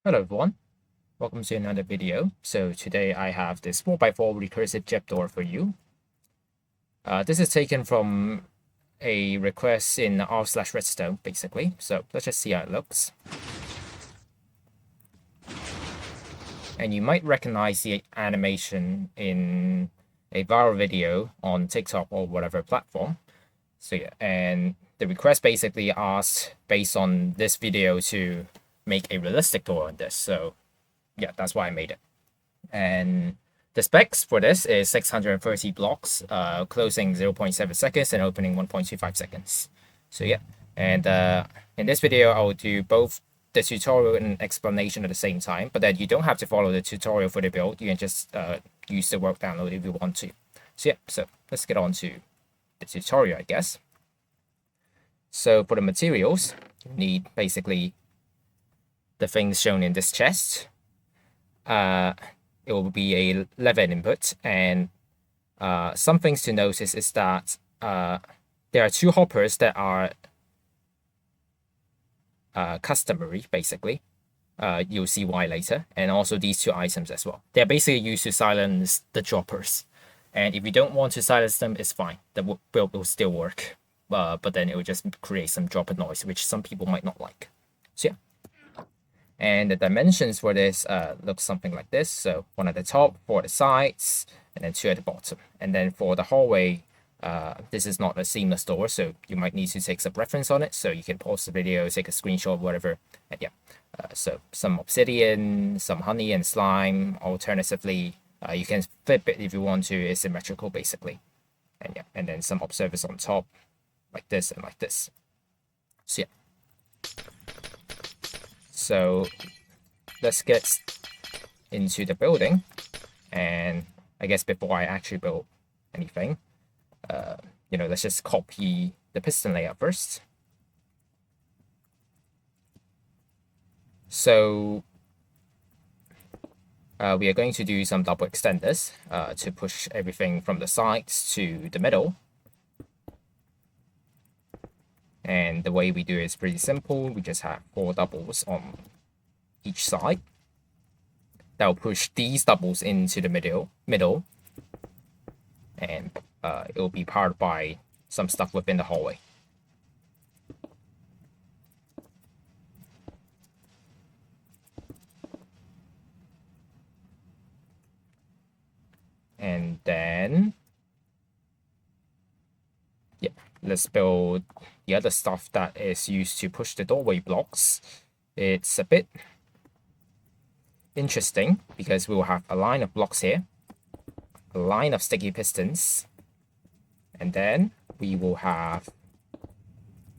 Hello everyone, welcome to another video. So today I have this 4x4 Recursive Jeb Door for you. This is taken from a request in r/redstone basically. So let's just see how it looks. And you might recognize the animation in a viral video on TikTok or whatever platform. So yeah, and the request basically asked based on this video to make a realistic door on this. So yeah, that's why I made it. And the specs for this is 630 blocks, closing 0.7 seconds and opening 1.25 seconds. So yeah, and in this video, I will do both the tutorial and explanation at the same time, but then you don't have to follow the tutorial for the build. You can just use the work download if you want to. So yeah, so let's get on to the tutorial, I guess. So for the materials, you need basically the things shown in this chest. It will be a lever input, and some things to notice is that there are two hoppers that are customary, basically. You'll see why later, and also these two items as well. They're basically used to silence the droppers, and if you don't want to silence them, it's fine. The build will still work, but then it will just create some dropper noise, which some people might not like. So yeah. And the dimensions for this looks something like this. So one at the top, four at the sides, and then two at the bottom. And then for the hallway, this is not a seamless door, so you might need to take some reference on it. So you can pause the video, take a screenshot, whatever. And yeah, so some obsidian, some honey and slime. Alternatively, you can flip it if you want to. It's symmetrical, basically. And yeah, and then some observers on top, like this and like this. So yeah. So let's get into the building, and I guess before I actually build anything, let's just copy the piston layout first. So we are going to do some double extenders to push everything from the sides to the middle. And the way we do it is pretty simple. We just have 4 doubles on each side. That will push these doubles into the middle, and it will be powered by some stuff within the hallway. And then, yeah, let's build the other stuff that is used to push the doorway blocks. It's a bit interesting because we will have a line of blocks here, a line of sticky pistons, and then we will have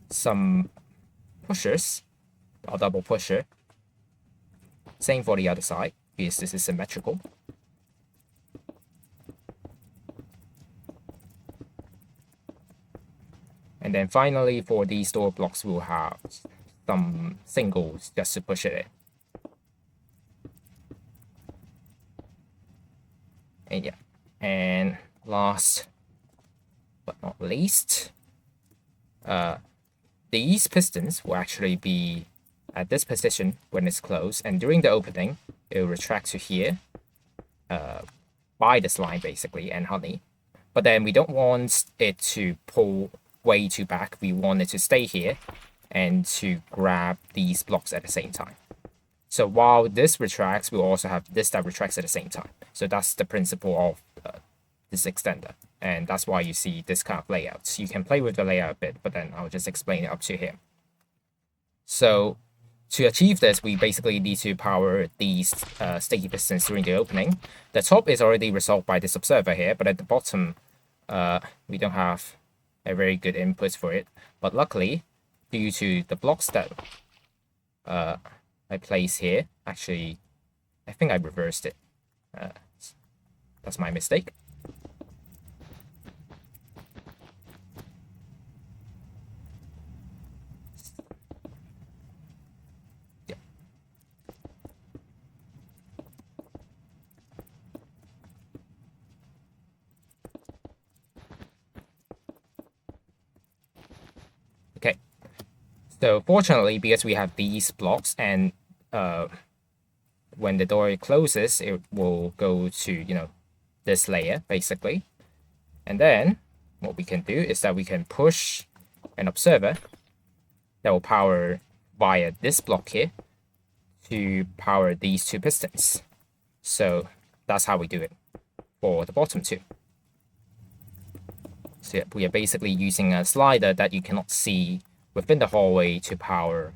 some pushers, a double pusher. Same for the other side because this is symmetrical. And then finally, for these door blocks, we'll have some singles just to push it in. And yeah, and last but not least, these pistons will actually be at this position when it's closed, and during the opening, it will retract to here by this line basically and honey. But then we don't want it to pull way too back. We want it to stay here and to grab these blocks at the same time. So while this retracts, we'll also have this that retracts at the same time. So that's the principle of this extender. And that's why you see this kind of layout. You can play with the layout a bit, but then I'll just explain it up to here. So to achieve this, we basically need to power these sticky pistons during the opening. The top is already resolved by this observer here, but at the bottom, we don't have a very good input for it. But luckily, due to the blocks that I place here, actually, I think I reversed it. That's my mistake. Yeah. Okay. So fortunately, because we have these blocks and when the door closes, it will go to, this layer basically. And then what we can do is that we can push an observer that will power via this block here to power these two pistons. So that's how we do it for the bottom two. So yeah, we are basically using a slider that you cannot see within the hallway to power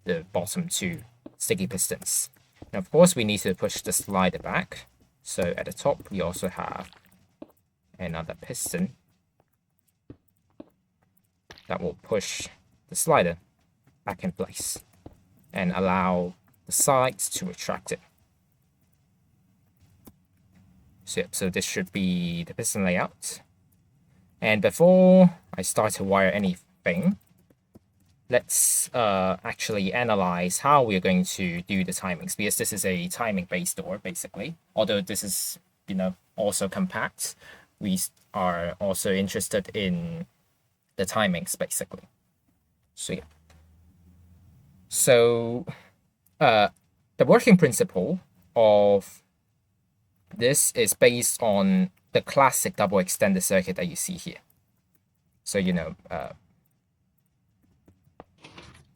the bottom two sticky pistons. And of course, we need to push the slider back. So at the top, we also have another piston that will push the slider back in place and allow the sides to retract it. So this should be the piston layout. And before I start to wire anything, let's actually analyze how we're going to do the timings, because this is a timing-based door, basically. Although this is, also compact, we are also interested in the timings, basically. So yeah. So the working principle of this is based on the classic double extender circuit that you see here. So,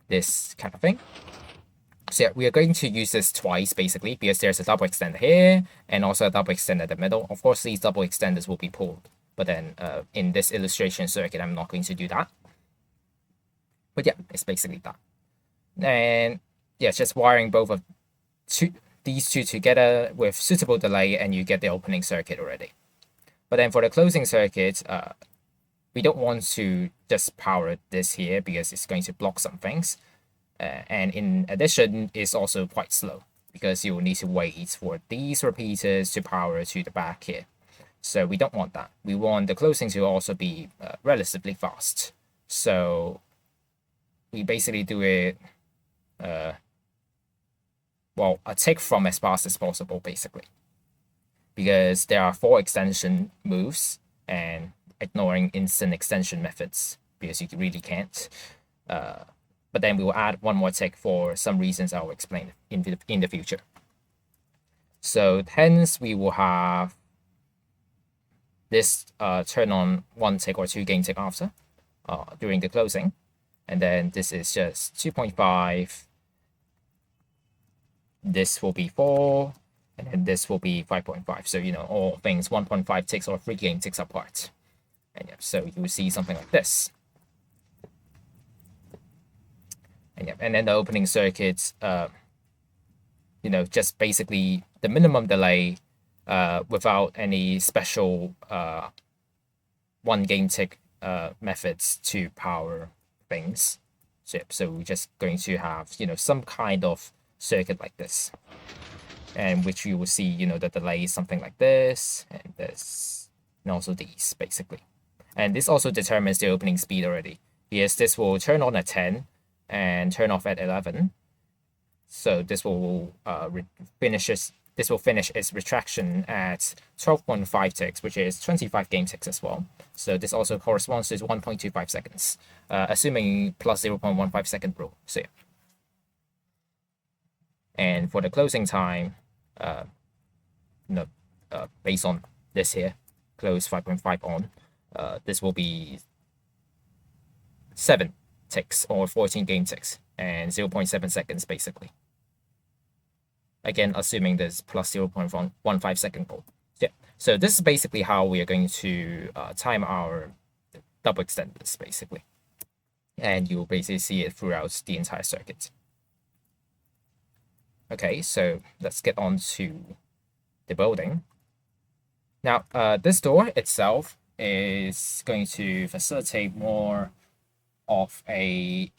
this kind of thing. So yeah, we are going to use this twice, basically, because there's a double extender here and also a double extender in the middle. Of course, these double extenders will be pulled. But then in this illustration circuit, I'm not going to do that. But yeah, it's basically that. And yeah, just wiring both of these two together with suitable delay, and you get the opening circuit already. But then for the closing circuit, we don't want to just power this here because it's going to block some things. And in addition, it's also quite slow because you will need to wait for these repeaters to power to the back here. So we don't want that. We want the closing to also be relatively fast. So we basically do it, well, a tick from as fast as possible, basically. Because there are 4 extension moves and ignoring instant extension methods because you really can't. But then we will add one more tick for some reasons I will explain in the future. So hence we will have this turn on 1 tick or 2 gain tick after during the closing. And then this is just 2.5. This will be 4. And then this will be 5.5. So, all things 1.5 ticks or 3 gain ticks apart. And yeah, so you will see something like this. And then the opening circuits, just basically the minimum delay without any special 1 gain tick methods to power things. So we're just going to have, some kind of circuit like this. And which you will see, the delay is something like this, and this, and also these, basically. And this also determines the opening speed already. Yes, this will turn on at 10 and turn off at 11. So this will finish its retraction at 12.5 ticks, which is 25 gain ticks as well. So this also corresponds to 1.25 seconds, assuming plus 0.15 second rule. So yeah. And for the closing time, based on this here, close 5.5 on, this will be 7 ticks or 14 gain ticks and 0.7 seconds basically. Again, assuming there's plus 0.15 second rule. Yeah. So this is basically how we are going to time our double extenders basically. And you'll basically see it throughout the entire circuit. Okay, so let's get on to the building. Now, this door itself is going to facilitate more of a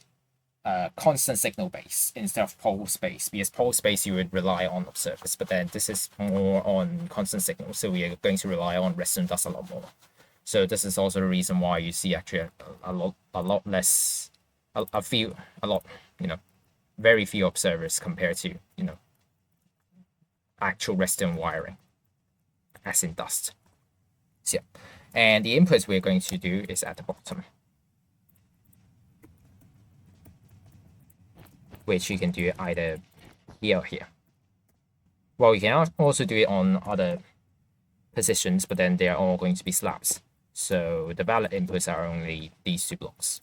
constant signal base instead of pulse base, because pulse base you would rely on observers, but then this is more on constant signal, so we are going to rely on resident dust a lot more. So this is also the reason why you see actually a lot less, very few observers compared to, actual resident wiring, as in dust. So yeah. And the inputs we're going to do is at the bottom, which you can do either here or here. Well, you can also do it on other positions, but then they are all going to be slabs. So the valid inputs are only these two blocks.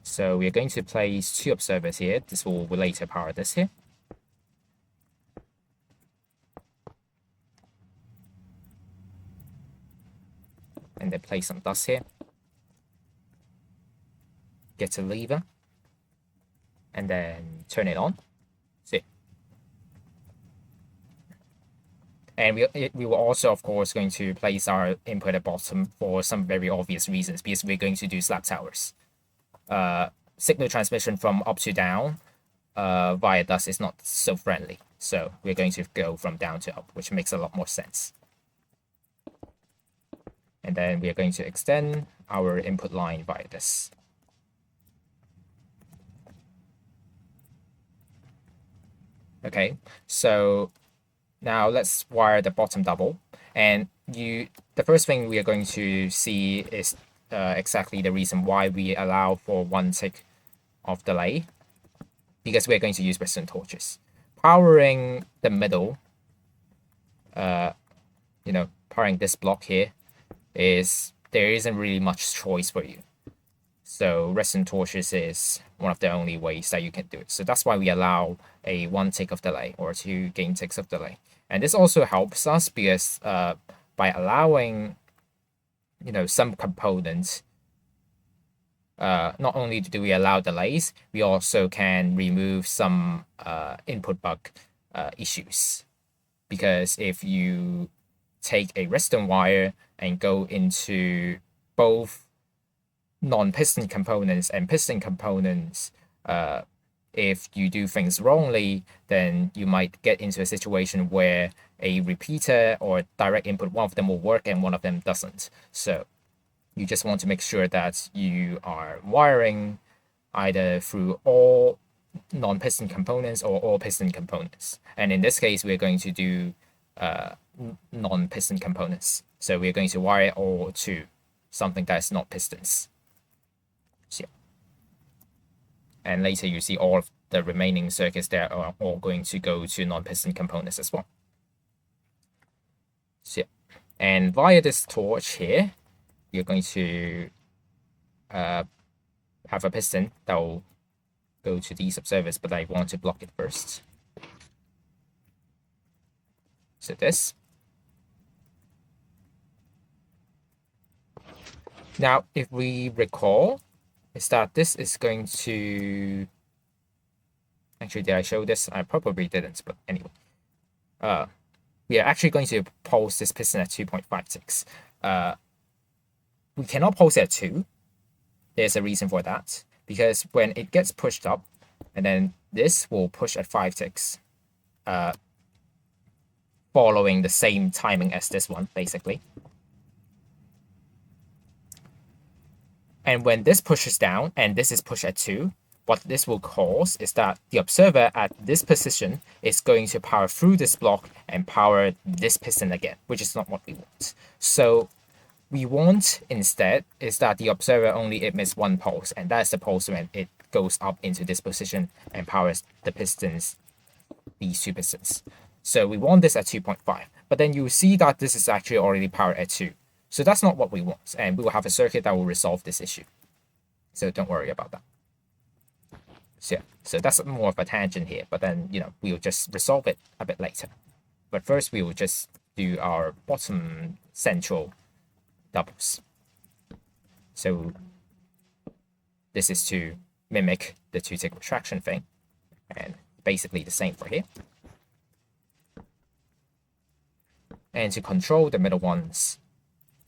So we are going to place two observers here. This will later power this here. And then place some dust here. Get a lever. And then turn it on. See. And we were also, of course, going to place our input at bottom for some very obvious reasons, because we're going to do slab towers. Signal transmission from up to down via dust is not so friendly. So we're going to go from down to up, which makes a lot more sense. And then we are going to extend our input line via this. Okay, so now let's wire the bottom double. And the first thing we are going to see is exactly the reason why we allow for 1 tick of delay, because we're going to use piston torches. Powering the middle, powering this block here, there isn't really much choice for you. So redstone torches is one of the only ways that you can do it. So that's why we allow a 1 tick of delay or 2 gain ticks of delay. And this also helps us because by allowing some components, not only do we allow delays, we also can remove some input bug issues. Because if you take a redstone wire and go into both non-piston components and piston components, if you do things wrongly, then you might get into a situation where a repeater or direct input, one of them will work and one of them doesn't. So you just want to make sure that you are wiring either through all non-piston components or all piston components. And in this case, we're going to do non-piston components. So we're going to wire it all to something that's not pistons. So, and later you see all of the remaining circuits that are all going to go to non-piston components as well. So, and via this torch here, you're going to have a piston that will go to these observers, but I want to block it first. So this. Now, if we recall, is that this is going to... Actually, did I show this? I probably didn't, but anyway. We are actually going to pulse this piston at 2.56. We cannot pulse it at 2. There's a reason for that. Because when it gets pushed up, and then this will push at 5 ticks. Following the same timing as this one, basically. And when this pushes down, and this is pushed at 2, what this will cause is that the observer at this position is going to power through this block and power this piston again, which is not what we want. So we want instead is that the observer only emits 1 pulse, and that's the pulse when it goes up into this position and powers the pistons, these 2 pistons. So we want this at 2.5, but then you see that this is actually already powered at 2. So that's not what we want, and we will have a circuit that will resolve this issue. So don't worry about that. So yeah, so that's more of a tangent here, but then, we'll just resolve it a bit later. But first, we will just do our bottom central doubles. So this is to mimic the 2-tick retraction thing, and basically the same for here. And to control the middle ones,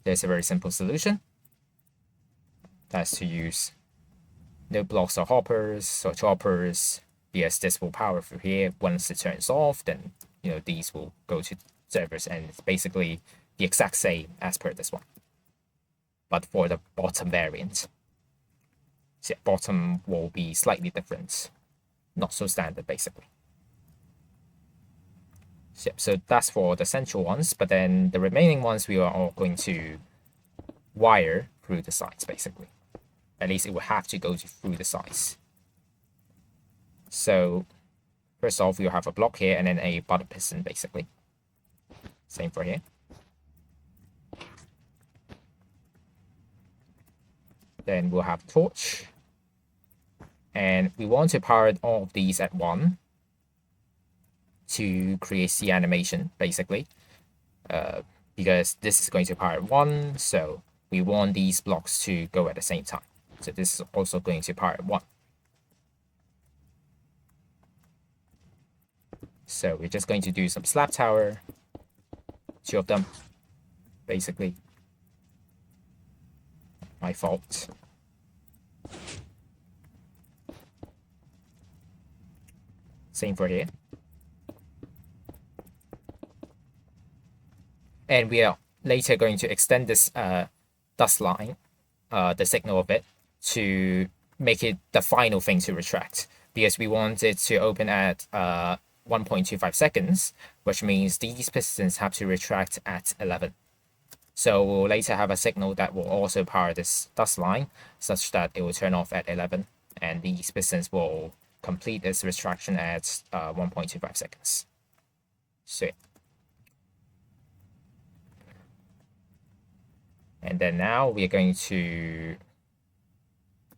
there's a very simple solution. That's to use no blocks or hoppers or choppers, because this will power through here. Once it turns off, then these will go to servers, and it's basically the exact same as per this one, but for the bottom variant. So yeah, bottom will be slightly different, not so standard basically. So that's for the central ones, but then the remaining ones we are all going to wire through the sides basically. At least it will have to go through the sides. So first off, we'll have a block here and then a bottom piston, basically. Same for here. Then we'll have torch. And we want to power all of these at 1 to create the animation, basically. Because this is going to power at 1, so we want these blocks to go at the same time. So this is also going to power at 1. So we're just going to do some slab tower, 2 of them, basically. My fault. Same for here. And we are later going to extend this dust line, the signal of it, to make it the final thing to retract. Because we want it to open at 1.25 seconds, which means these pistons have to retract at 11. So we'll later have a signal that will also power this dust line, such that it will turn off at 11, and these pistons will complete its retraction at 1.25 seconds. So, and then now we are going to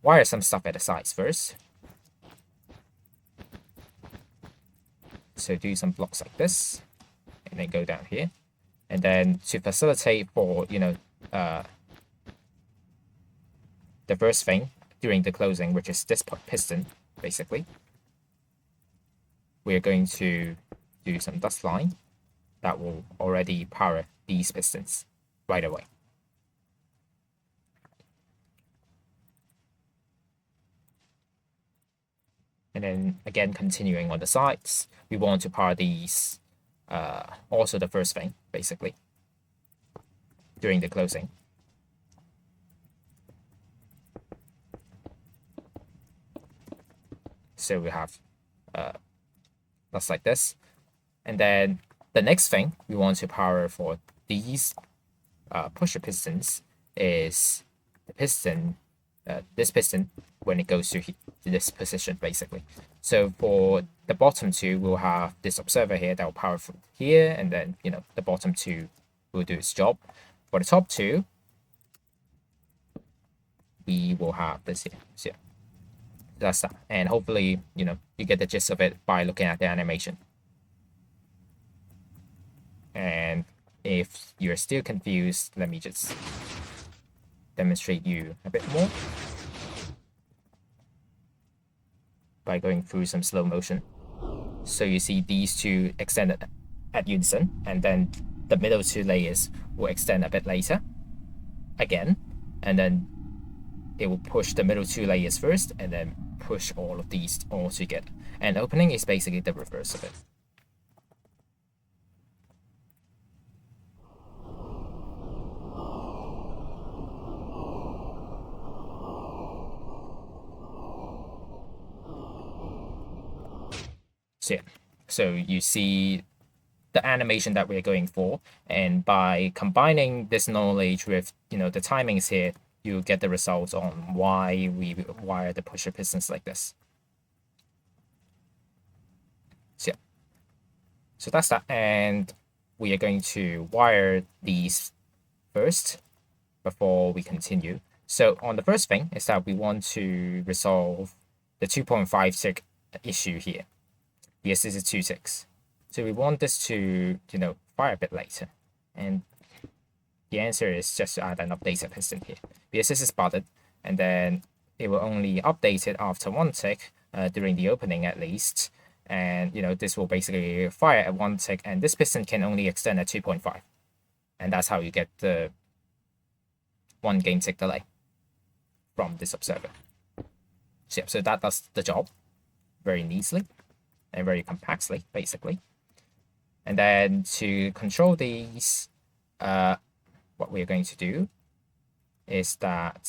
wire some stuff at the sides first. So do some blocks like this, and then go down here. And then to facilitate for, the first thing during the closing, which is this piston, basically, we're going to do some dust line that will already power these pistons right away. And then again, continuing on the sides, we want to power these, also the first thing, basically, during the closing. So we have just like this. And then the next thing we want to power for these pusher pistons is the piston, this piston, when it goes to this position, basically. So for the bottom 2, we'll have this observer here that will power from here, and then the bottom 2 will do its job. For the top 2, we will have this here. So that's that, and hopefully you get the gist of it by looking at the animation. And if you're still confused, let me just demonstrate you a bit more by going through some slow motion. So you see these 2 extend at unison, and then the middle 2 layers will extend a bit later again, and then it will push the middle 2 layers first, and then push all of these all together. And opening is basically the reverse of it. So yeah, so you see the animation that we're going for, and by combining this knowledge with the timings here, you get the results on why we wire the pusher pistons like this. So yeah, so that's that, and we are going to wire these first before we continue. So on the first thing is that we want to resolve the 2.5 tick issue here. Yes, this is 2 ticks. So we want this to, fire a bit later. And the answer is just to add an updated piston here. Because this is buttered, and then it will only update it after 1 tick, during the opening at least. And, this will basically fire at 1 tick, and this piston can only extend at 2.5. And that's how you get the 1 game tick delay from this observer. So, yeah, so that does the job very neatly and very compactly, basically. And then to control these, what we're going to do is that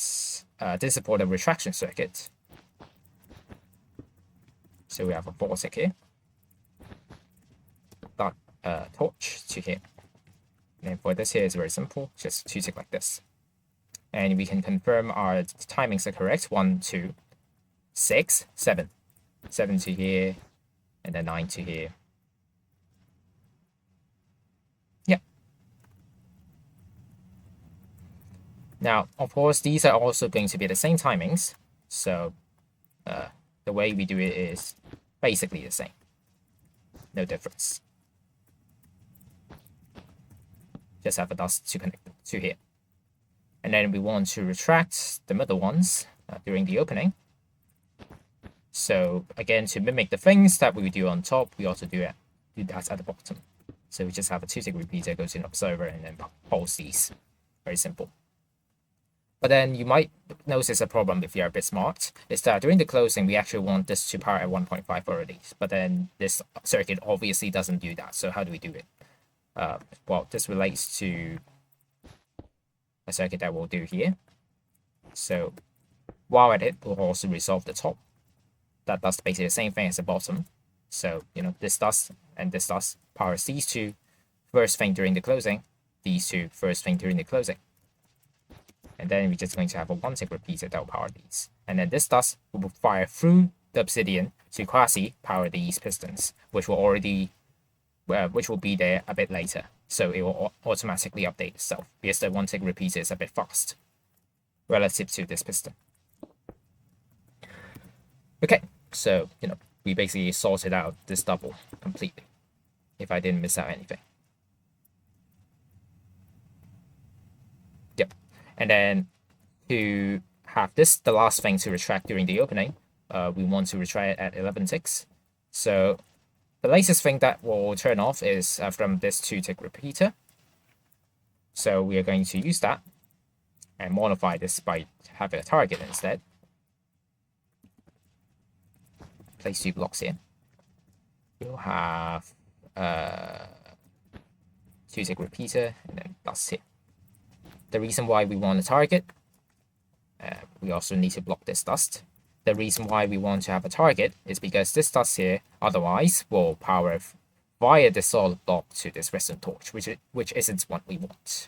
this is for the retraction circuit. So we have a 4 tick here, dot torch to here. And for this here, it's very simple, just 2 tick like this. And we can confirm our timings are correct: 1, 2, 6, 7. 7 to here, and then 9 to here. Yeah. Now, of course, these are also going to be the same timings. So the way we do it is basically the same. No difference. Just have a dust to connect to here. And then we want to retract the middle ones during the opening. So again, to mimic the things that we do on top, we also do that at the bottom. So we just have a 2-tick repeater, go to an observer, and then pulse these. Very simple. But then you might notice a problem if you're a bit smart, is that during the closing, we actually want this to power at 1.5 already. But then this circuit obviously doesn't do that. So how do we do it? Well, this relates to a circuit that we'll do here. So while at it, we'll also resolve the top. That does basically the same thing as the bottom. So, this does and this does powers these two first thing during the closing, these two first thing during the closing. And then we're just going to have a 1-tick repeater that will power these. And then this does will fire through the obsidian to quasi power these pistons, which will be there a bit later. So it will automatically update itself because the 1-tick repeater is a bit fast relative to this piston. Okay, so we basically sorted out this double completely, if I didn't miss out anything. Yep. And then to have this, the last thing to retract during the opening, we want to retract it at 11 ticks. So the latest thing that will turn off is from this 2-tick repeater. So we are going to use that and modify this by having a target instead. Place 2 blocks here. We'll have 2-tick repeater and then dust here. The reason why we want a target, we also need to block this dust. The reason why we want to have a target is because this dust here otherwise will power via the solid block to this redstone torch, which isn't what we want.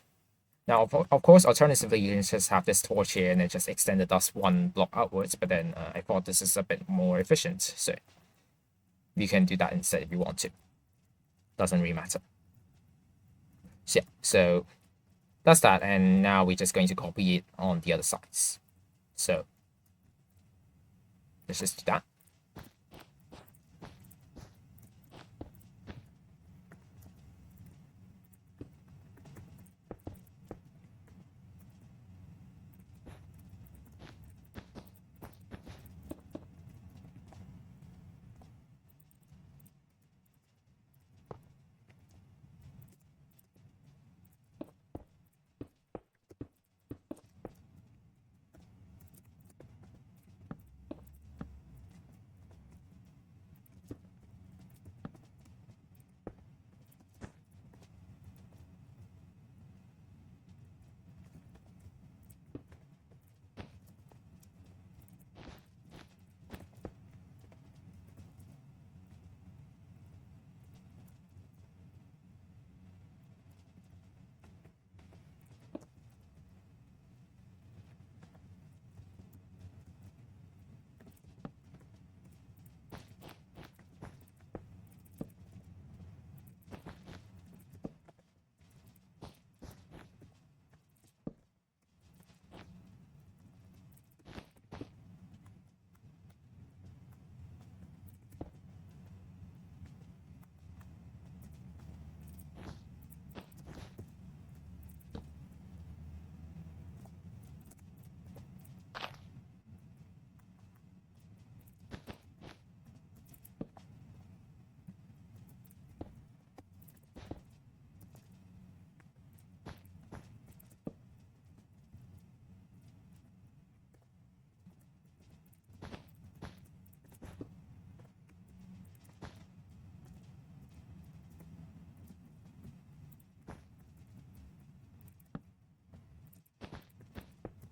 Now, of course, alternatively, you can just have this torch here and then just extend the dust 1 block outwards, but then I thought this is a bit more efficient, so you can do that instead if you want to. Doesn't really matter. So yeah, so that's that, and now we're just going to copy it on the other sides. So let's just do that.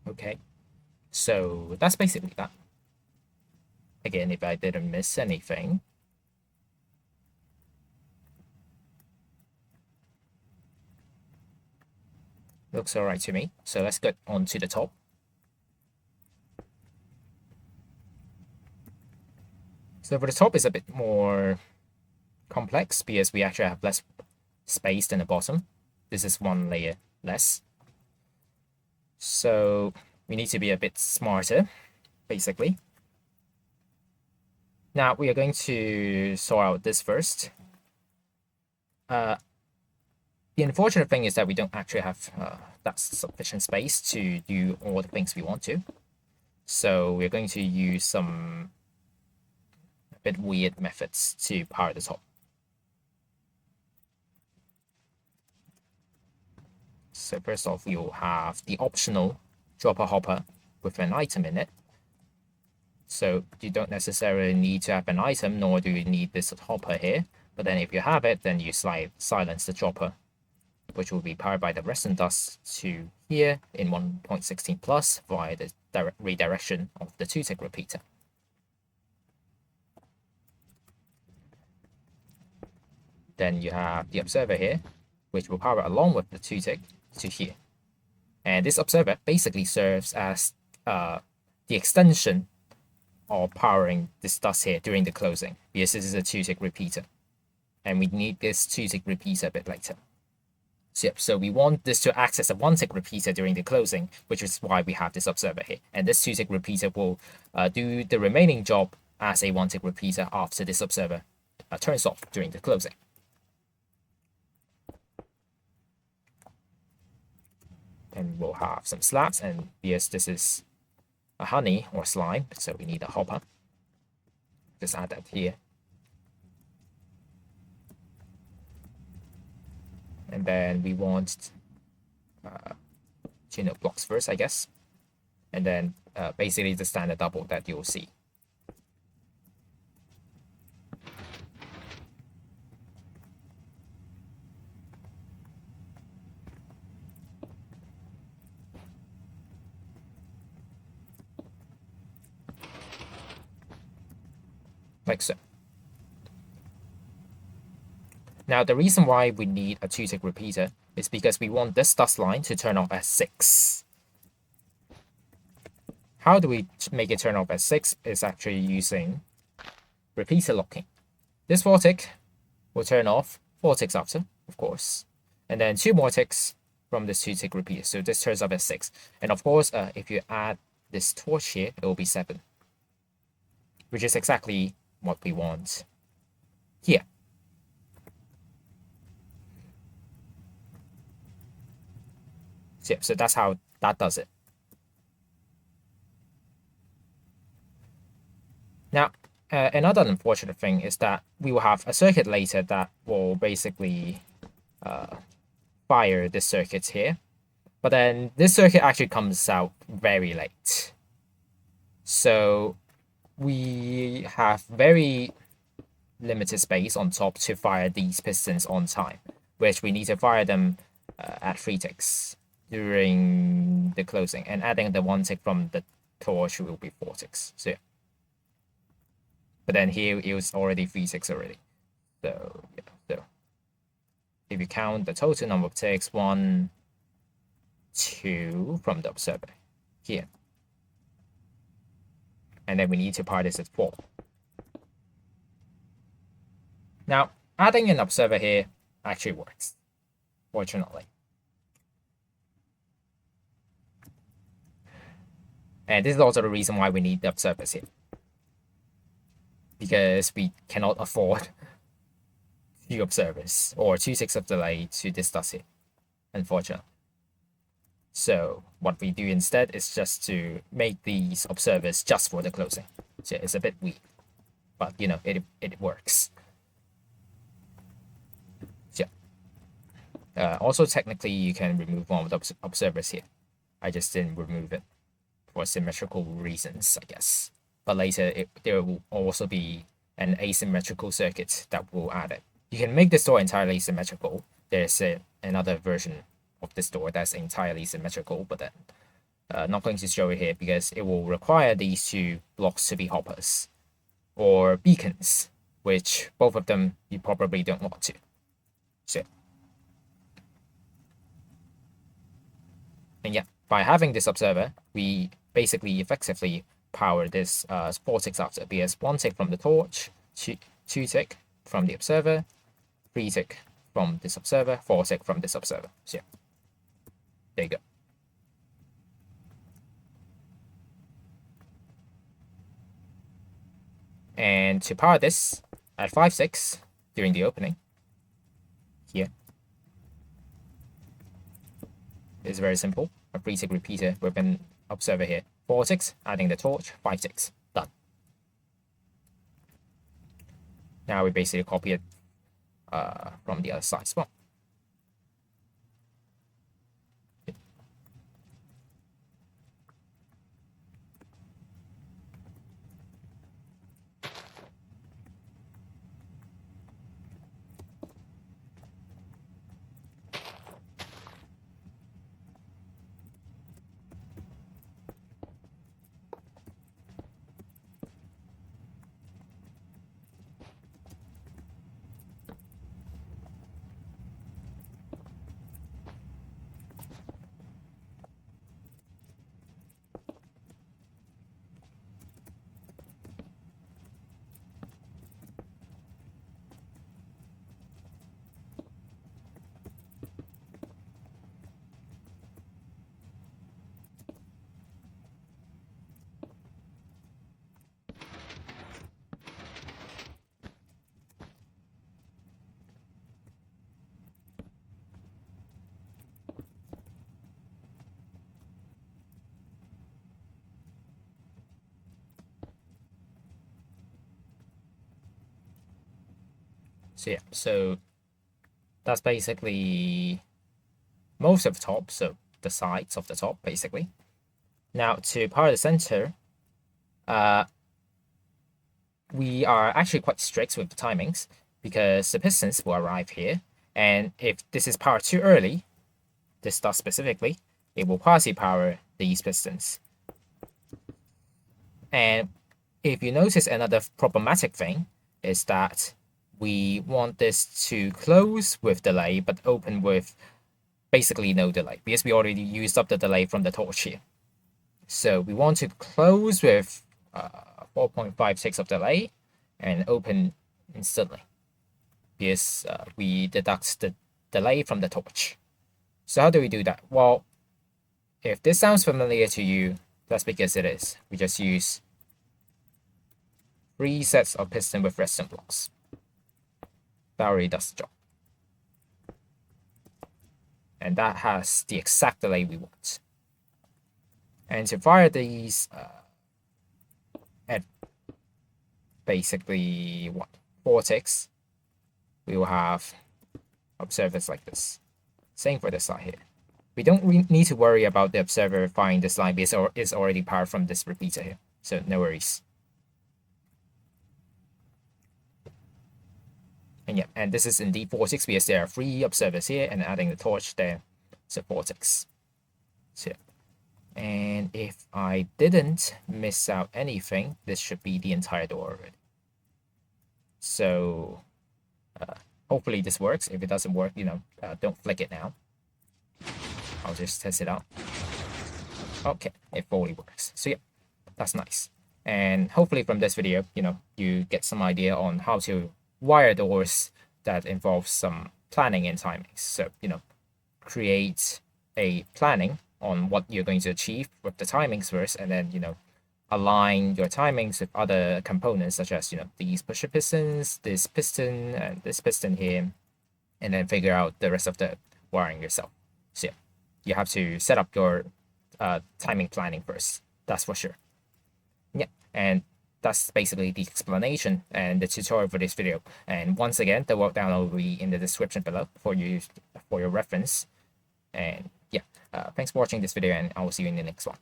Okay, so that's basically that. Again, if I didn't miss anything. Looks all right to me. So let's get on to the top. So for the top is a bit more complex because we actually have less space than the bottom. This is one layer less. So we need to be a bit smarter, basically. Now we are going to sort out this first. The unfortunate thing is that we don't actually have that sufficient space to do all the things we want to. So we're going to use some a bit weird methods to power the top. So first off, you'll have the optional dropper hopper with an item in it. So you don't necessarily need to have an item, nor do you need this hopper here. But then if you have it, then you silence the dropper, which will be powered by the resin dust to here in 1.16 plus via the direct redirection of the 2-tick repeater. Then you have the observer here, which will power along with the 2-tick to here. And this observer basically serves as the extension of powering this dust here during the closing, because this is a 2-tick repeater. And we need this 2-tick repeater a bit later. So we want this to act as a 1-tick repeater during the closing, which is why we have this observer here. And this 2-tick repeater will do the remaining job as a 1-tick repeater after this observer turns off during the closing. Then we'll have some slabs, and yes, this is a honey or slime, so we need a hopper. Just add that here. And then we want chain of blocks first, I guess. And then basically the standard double that you'll see. Like so. Now, the reason why we need a 2-tick repeater is because we want this dust line to turn off at 6. How do we make it turn off at 6? Is actually using repeater locking. This 4-tick will turn off 4 ticks after, of course. And then 2 more ticks from this 2-tick repeater. So this turns off at 6. And of course, if you add this torch here, it will be 7. Which is exactly what we want here. So that's how that does it. Now, another unfortunate thing is that we will have a circuit later that will basically fire this circuit here. But then this circuit actually comes out very late. So we have very limited space on top to fire these pistons on time, which we need to fire them at 3 ticks during the closing, and adding the 1 tick from the torch will be 4 ticks. So yeah. But then here it was already 3 ticks already. So yeah. So if you count the total number of ticks, 1, 2 from the observer here. And then we need to power this at 4. Now, adding an observer here actually works, fortunately. And this is also the reason why we need the observers here. Because we cannot afford 2 observers or 2 ticks of delay to this dust here, unfortunately. So what we do instead is just to make these observers just for the closing. So it's a bit weak, but you know, it works. So yeah. Also, technically, you can remove one of the observers here. I just didn't remove it for symmetrical reasons, I guess. But later, there will also be an asymmetrical circuit that will add it. You can make this door entirely symmetrical. There's another version of this door that's entirely symmetrical, but then not going to show it here because it will require these 2 blocks to be hoppers or beacons, which both of them you probably don't want to. So, and yeah, by having this observer, we basically effectively power this 4 ticks after, because 1 tick from the torch, 2 tick from the observer, 3 tick from this observer, 4 tick from this observer. So yeah, there you go. And to power this at 5-6 during the opening, here, it's very simple. A 3-tick repeater with an observer here. 4 ticks, adding the torch, 5 ticks. Done. Now we basically copy it from the other side as well. So yeah, so that's basically most of the top, so the sides of the top basically. Now to power the center, we are actually quite strict with the timings, because the pistons will arrive here, and if this is powered too early, this does specifically, it will quasi-power these pistons. And if you notice, another problematic thing is that we want this to close with delay, but open with basically no delay, because we already used up the delay from the torch here. So we want to close with 4.5 ticks of delay and open instantly, because we deduct the delay from the torch. So how do we do that? Well, if this sounds familiar to you, that's because it is. We just use 3 sets of piston with redstone blocks. That already does the job. And that has the exact delay we want. And to fire these at basically 4 ticks, we will have observers like this. Same for this side here. We don't need to worry about the observer firing this line, because it's already powered from this repeater here. So no worries. And yeah, and this is indeed 4 ticks, because there are 3 observers here, and adding the torch there, so 4 ticks. So, and if I didn't miss out anything, this should be the entire door already. So hopefully this works. If it doesn't work, don't flick it now. I'll just test it out. Okay, it fully works. So yeah, that's nice. And hopefully from this video, you get some idea on how to wire doors that involve some planning and timings. So, create a planning on what you're going to achieve with the timings first, and then, align your timings with other components, such as, these pusher pistons, this piston, and this piston here, and then figure out the rest of the wiring yourself. So yeah, you have to set up your timing planning first. That's for sure. Yeah, and that's basically the explanation and the tutorial for this video. And once again, the work download will be in the description below for your reference. And yeah, thanks for watching this video, and I will see you in the next one.